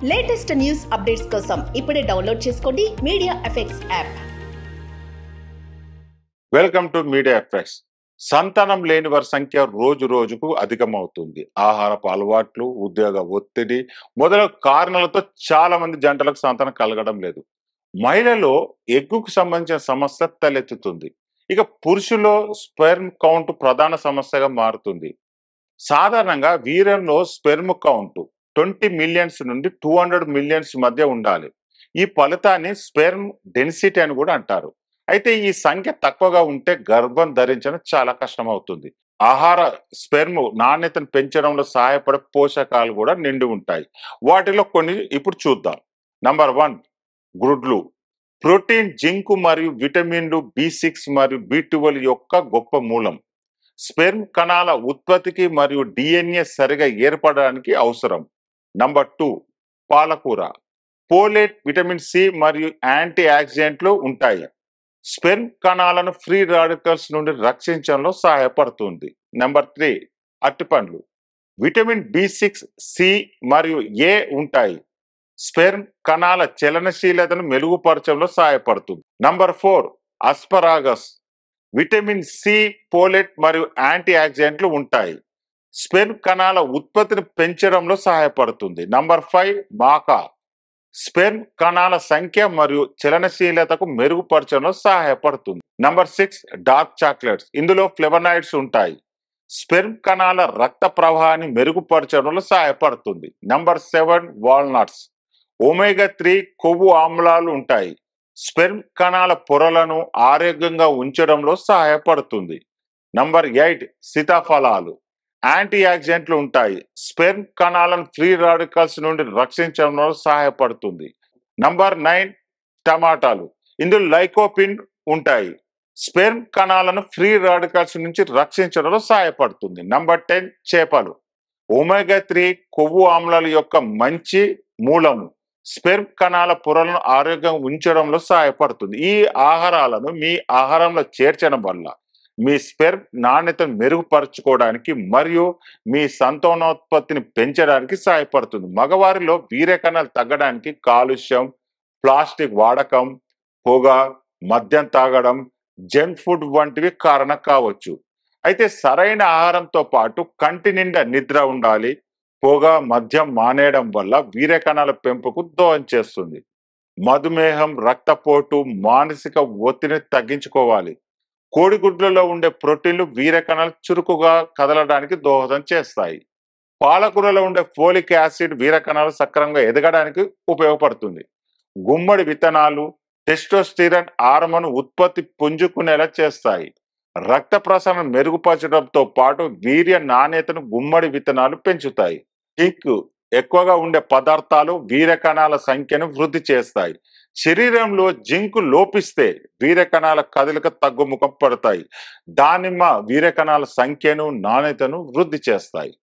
Latest news updates కోసం ఇప్పుడే download చేసుకోండి media effects app. Welcome to media effects. సంతానం లేని వారి సంఖ్య రోజు రోజుకు అధికమవుతుంది. ఆహారపు అలవాట్లు, ఉద్యోగ ఒత్తిడి మొదలగు కారణాలతో చాలా మంది జంటలకు సంతానం కలగడం లేదు. మహిళలో ఎగ్గుకు సంబంధించిన సమస్య తలెత్తుతుంది. ఇక పురుషులో స్పెర్మ్ కౌంట్ ప్రధాన సమస్యగా మారుతుంది. సాధారణంగా వీర్యంలో స్పెర్మ్ కౌంట్ 20 మిలియన్స్ నుండి 200 మిలియన్స్ మధ్య ఉండాలి. ఈ ఫలితాన్ని స్పెర్మ్ డెన్సిటీ అని కూడా అంటారు. అయితే ఈ సంఖ్య తక్కువగా ఉంటే గర్భం ధరించడం చాలా కష్టమవుతుంది. ఆహార స్పెర్మ్ నాణ్యతను పెంచడంలో సహాయపడే పోషకాలు కూడా నిండి ఉంటాయి. వాటిలో కొన్ని ఇప్పుడు చూద్దాం. నంబర్ 1, గుడ్లు. ప్రోటీన్, జింక్ మరియు విటమిన్లు B6 మరియు B12 యొక్క గొప్ప మూలం. స్పెర్మ్ కణాల ఉత్పత్తికి మరియు DNA సరిగా ఏర్పడడానికి అవసరం. నంబర్ 2, పాలకూర. ఫోలేట్, విటమిన్ C మరియు యాంటీ ఆక్సిడెంట్లు ఉంటాయి. స్పెర్మ్ కణాలను ఫ్రీ రాడికల్స్ నుండి రక్షించడంలో సహాయపడుతుంది. నంబర్ 3, అరటిపండ్లు. విటమిన్ B6, C మరియు A ఉంటాయి. స్పెర్మ్ కణాల చలనశీలతను మెరుగుపరచడంలో సహాయపడుతుంది. నంబర్ 4, అస్పరాగస్. విటమిన్ C, ఫోలేట్ మరియు యాంటీ ఆక్సిడెంట్లు ఉంటాయి. స్పెర్మ్ కణాల ఉత్పత్తిని పెంచడంలో సహాయపడుతుంది. నంబర్ 5, మాకా. స్పెర్మ్ కణాల సంఖ్య మరియు చలనశీలతకు మెరుగుపరచడంలో సహాయపడుతుంది. Number 6, dark chocolates. ఇందులో ఫ్లేవనాయిడ్స్ ఉంటాయి. స్పెర్మ్ కణాల రక్త ప్రవాహాన్ని మెరుగుపరచడంలో సహాయపడుతుంది. Number 7, walnuts. ఒమేగా 3 కొవ్వు ఆమ్లాలు ఉంటాయి. స్పెర్మ్ కణాల పొరలను ఆరోగ్యంగా ఉంచడంలో సహాయపడుతుంది. నంబర్ 8, సీతాఫలాలు. యాంటీ ఆక్సిడెంట్లు ఉంటాయి. స్పెర్మ్ కణాలను ఫ్రీ రాడికల్స్ నుండి రక్షించడంలో సహాయపడుతుంది. నంబర్ 9, టమాటాలు. ఇందులో లైకోపిన్ ఉంటాయి. స్పెర్మ్ కణాలను ఫ్రీ రాడికల్స్ నుంచి రక్షించడంలో సహాయపడుతుంది. నంబర్ 10, చేపలు. ఒమేగా 3 కొవ్వు ఆమ్లాల యొక్క మంచి మూలము. స్పెర్మ్ కణాల పొరలను ఆరోగ్యంగా ఉంచడంలో సహాయపడుతుంది. ఈ ఆహారాలను మీ ఆహారంలో చేర్చడం వల్ల మీ స్పెర్మ్ నాణ్యతను మెరుగుపరచుకోవడానికి మరియు మీ సంతానోత్పత్తిని పెంచడానికి సహాయపడుతుంది. మగవారిలో వీర్య కణాలు తగ్గడానికి కాలుష్యం, ప్లాస్టిక్ వాడకం, పొగ, మద్యం తాగడం, జంక్ ఫుడ్ వంటివి కారణం కావచ్చు. అయితే సరైన ఆహారంతో పాటు కంటి నిండా నిద్ర ఉండాలి. పొగ, మద్యం మానేయడం వల్ల వీర్య కణాల పెంపుకు దోహదం చేస్తుంది. మధుమేహం, రక్తపోటు, మానసిక ఒత్తిడిని తగ్గించుకోవాలి. కోడిగుడ్లలో ఉండే ప్రోటీన్లు వీర్య కణాలు చురుకుగా కదలడానికి దోహదం చేస్తాయి. పాలకూరలో ఉండే ఫోలిక్ యాసిడ్ వీర్య కణాలు సక్రమంగా ఎదగడానికి ఉపయోగపడుతుంది. గుమ్మడి విత్తనాలు టెస్టోస్టిరాన్ హార్మోన్ ఉత్పత్తి పుంజుకునేలా చేస్తాయి. రక్త ప్రసరణ మెరుగుపరచడంతో పాటు వీర్య నాణ్యతను గుమ్మడి విత్తనాలు పెంచుతాయి. జింక్ ఎక్కువగా ఉండే పదార్థాలు వీర్య కణాల సంఖ్యను వృద్ధి చేస్తాయి. శరీరంలో జింక్ లోపిస్తే వీర్య కణాల కదలిక తగ్గుముఖం పడతాయి. దానిమ్మ వీర్య కణాల సంఖ్యను, నాణ్యతను వృద్ధి చేస్తాయి.